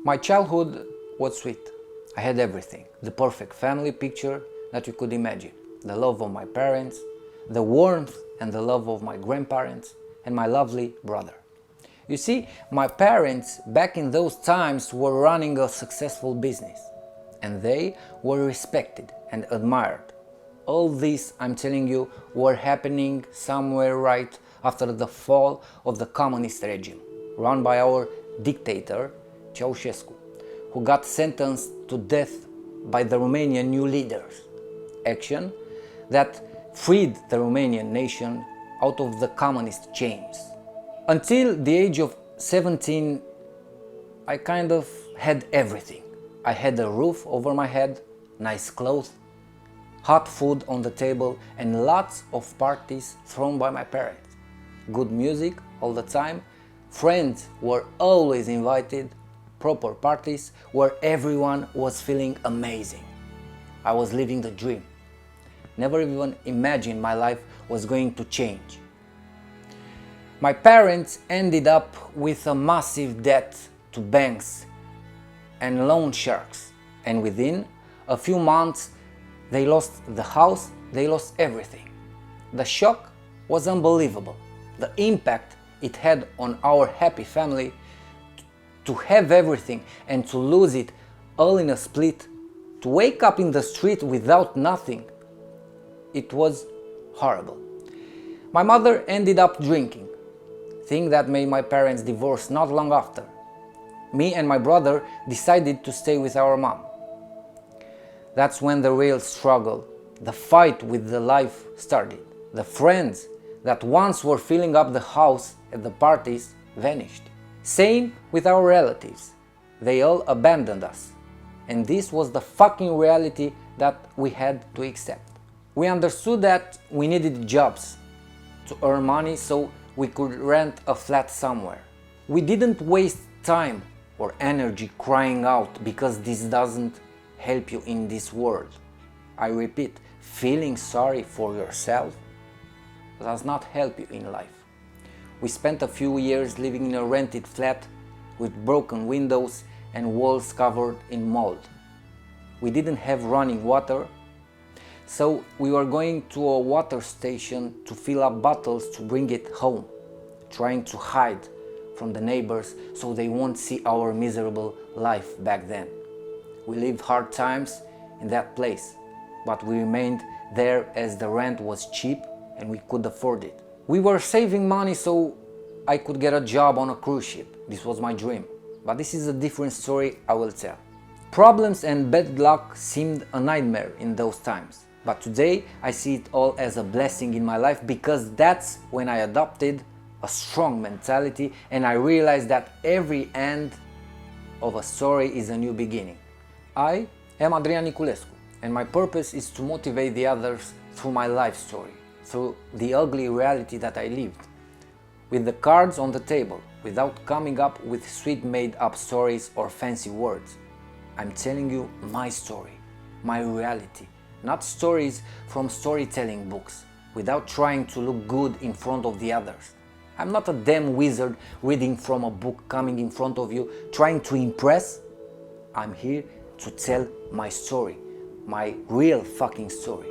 My childhood was sweet. I had everything. The perfect family picture that you could imagine. The love of my parents, the warmth and the love of my grandparents, and my lovely brother. You see, my parents back in those times were running a successful business, and they were respected and admired. All this, I'm telling you, were happening somewhere right after the fall of the communist regime, run by our dictator, Ceausescu, who got sentenced to death by the Romanian new leaders. Action that freed the Romanian nation out of the communist chains. Until the age of 17, I kind of had everything. I had a roof over my head, nice clothes, hot food on the table, and lots of parties thrown by my parents. Good music all the time, friends were always invited, proper parties where everyone was feeling amazing. I was living the dream. Never even imagined my life was going to change. My parents ended up with a massive debt to banks and loan sharks, and within a few months they lost the house, they lost everything. The shock was unbelievable. The impact it had on our happy family, to have everything and to lose it all in a split, to wake up in the street without nothing, it was horrible. My mother ended up drinking, thing that made my parents divorce not long after. Me and my brother decided to stay with our mom. That's when the real struggle, the fight with the life started. The friends that once were filling up the house at the parties vanished. Same with our relatives. They all abandoned us. And this was the fucking reality that we had to accept. We understood that we needed jobs to earn money so we could rent a flat somewhere. We didn't waste time or energy crying out because this doesn't help you in this world. I repeat, feeling sorry for yourself does not help you in life. We spent a few years living in a rented flat with broken windows and walls covered in mold. We didn't have running water, so we were going to a water station to fill up bottles to bring it home, trying to hide from the neighbors so they won't see our miserable life back then. We lived hard times in that place, but we remained there as the rent was cheap and we could afford it. We were saving money so I could get a job on a cruise ship. This was my dream. But this is a different story I will tell. Problems and bad luck seemed a nightmare in those times. But today I see it all as a blessing in my life, because that's when I adopted a strong mentality and I realized that every end of a story is a new beginning. I am Adrian Niculescu, and my purpose is to motivate the others through my life story, through the ugly reality that I lived, with the cards on the table, without coming up with sweet made-up stories or fancy words. I'm telling you my story, my reality, not stories from storytelling books, without trying to look good in front of the others. I'm not a damn wizard reading from a book coming in front of you, trying to impress. I'm here to tell my story, my real fucking story.